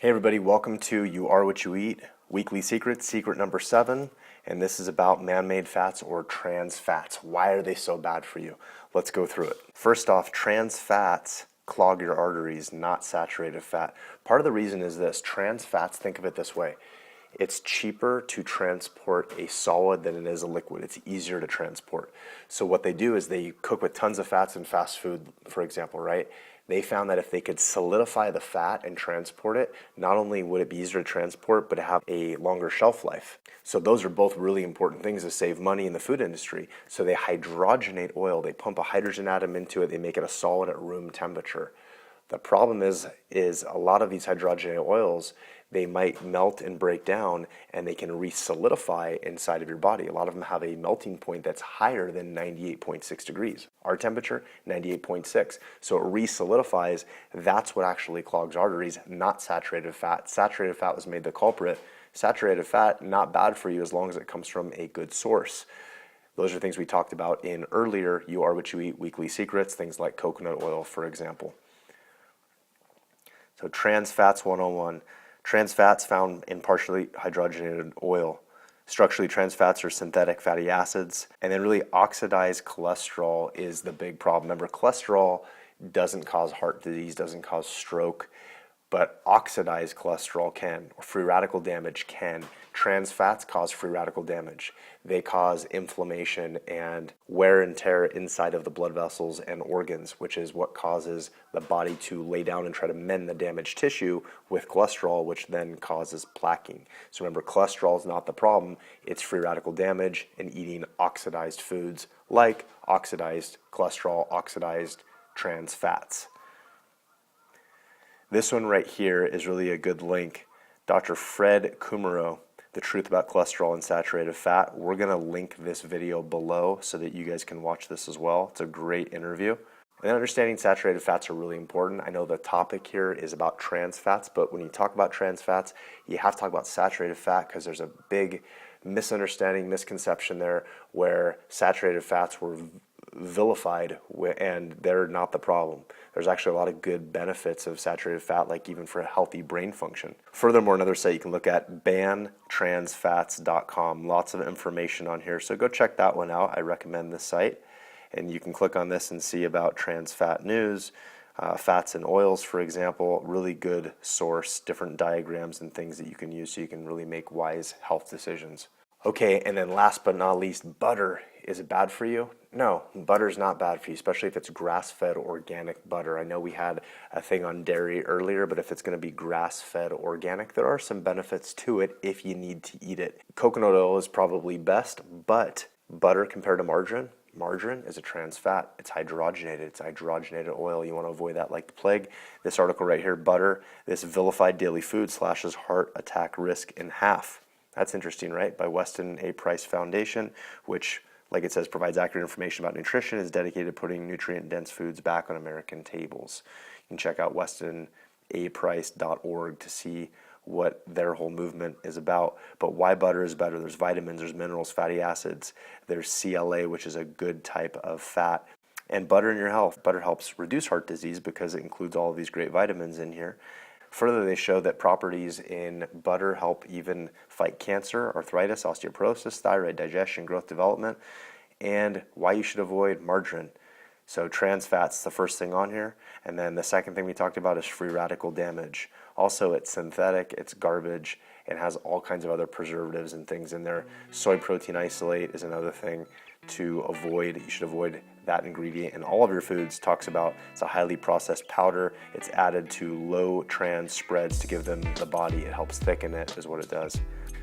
Hey everybody, welcome to You Are What You Eat, Weekly Secrets, secret number 7, and this is about man-made fats or trans fats. Why are they so bad for you? Let's go through it. First off, trans fats clog your arteries, not saturated fat. Part of the reason is this: trans fats, think of it this way. It's cheaper to transport a solid than it is a liquid. It's easier to transport. So what they do is they cook with tons of fats in fast food, for example, right? They found that if they could solidify the fat and transport it, not only would it be easier to transport, but have a longer shelf life. So those are both really important things to save money in the food industry. So they hydrogenate oil. They pump a hydrogen atom into it. They make it a solid at room temperature. The problem is a lot of these hydrogenated oils, they might melt and break down, and they can re-solidify inside of your body. A lot of them have a melting point that's higher than 98.6 degrees. Our temperature, 98.6. So it re-solidifies. That's what actually clogs arteries, not saturated fat. Saturated fat was made the culprit. Saturated fat, not bad for you as long as it comes from a good source. Those are things we talked about in earlier You Are What You Eat Weekly Secrets, things like coconut oil, for example. So trans fats 101. Trans fats found in partially hydrogenated oil. Structurally, trans fats are synthetic fatty acids. And then really oxidized cholesterol is the big problem. Remember, cholesterol doesn't cause heart disease, doesn't cause stroke, but oxidized cholesterol can, or free radical damage can. Trans fats cause free radical damage. They cause inflammation and wear and tear inside of the blood vessels and organs, which is what causes the body to lay down and try to mend the damaged tissue with cholesterol, which then causes plaquing. So remember, cholesterol is not the problem. It's free radical damage and eating oxidized foods like oxidized cholesterol, oxidized trans fats. This one right here is really a good link. Dr. Fred Kummerow, The Truth About Cholesterol and Saturated Fat. We're going to link this video below so that you guys can watch this as well. It's a great interview. And understanding saturated fats are really important. I know the topic here is about trans fats, but when you talk about trans fats, you have to talk about saturated fat because there's a big misunderstanding, misconception there where saturated fats were vilified and they're not the problem. There's actually a lot of good benefits of saturated fat, like even for healthy brain function. Furthermore, another site you can look at, bantransfats.com. Lots of information on here, so go check that one out. I recommend this site. And you can click on this and see about trans fat news, fats and oils, for example. Really good source, different diagrams and things that you can use so you can really make wise health decisions. Okay, and then last but not least, butter. Is it bad for you? No, butter's not bad for you, especially if it's grass-fed organic butter. I know we had a thing on dairy earlier, but if it's going to be grass-fed organic, there are some benefits to it if you need to eat it. Coconut oil is probably best, but butter compared to margarine is a trans fat. It's hydrogenated. It's hydrogenated oil. You want to avoid that like the plague. This article right here, butter, this vilified daily food slashes heart attack risk in half. That's interesting, right? By Weston A. Price Foundation, which, like it says, provides accurate information about nutrition, is dedicated to putting nutrient-dense foods back on American tables. You can check out westonaprice.org to see what their whole movement is about. But why butter is better? There's vitamins, there's minerals, fatty acids, there's CLA, which is a good type of fat. And butter in your health. Butter helps reduce heart disease because it includes all of these great vitamins in here. Further, they show that properties in butter help even fight cancer, arthritis, osteoporosis, thyroid, digestion, growth development, and why you should avoid margarine. So trans fats, the first thing on here. And then the second thing we talked about is free radical damage. Also, it's synthetic, it's garbage, and has all kinds of other preservatives and things in there. Soy protein isolate is another thing to avoid. You should avoid that ingredient in all of your foods. Talks about it's a highly processed powder. It's added to low trans spreads to give them the body. It helps thicken it, is what it does.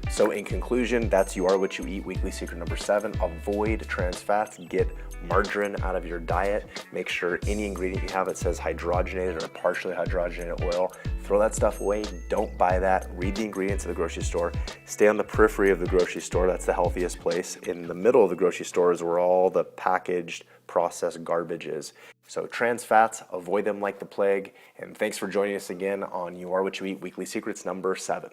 So in conclusion, that's You Are What You Eat Weekly Secret number 7. Avoid trans fats. Get margarine out of your diet. Make sure any ingredient you have that says hydrogenated or partially hydrogenated oil, throw that stuff away. Don't buy that. Read the ingredients of the grocery store. Stay on the periphery of the grocery store. That's the healthiest place. In the middle of the grocery store is where all the packaged, processed garbage is. So trans fats, avoid them like the plague. And thanks for joining us again on You Are What You Eat Weekly Secrets number 7.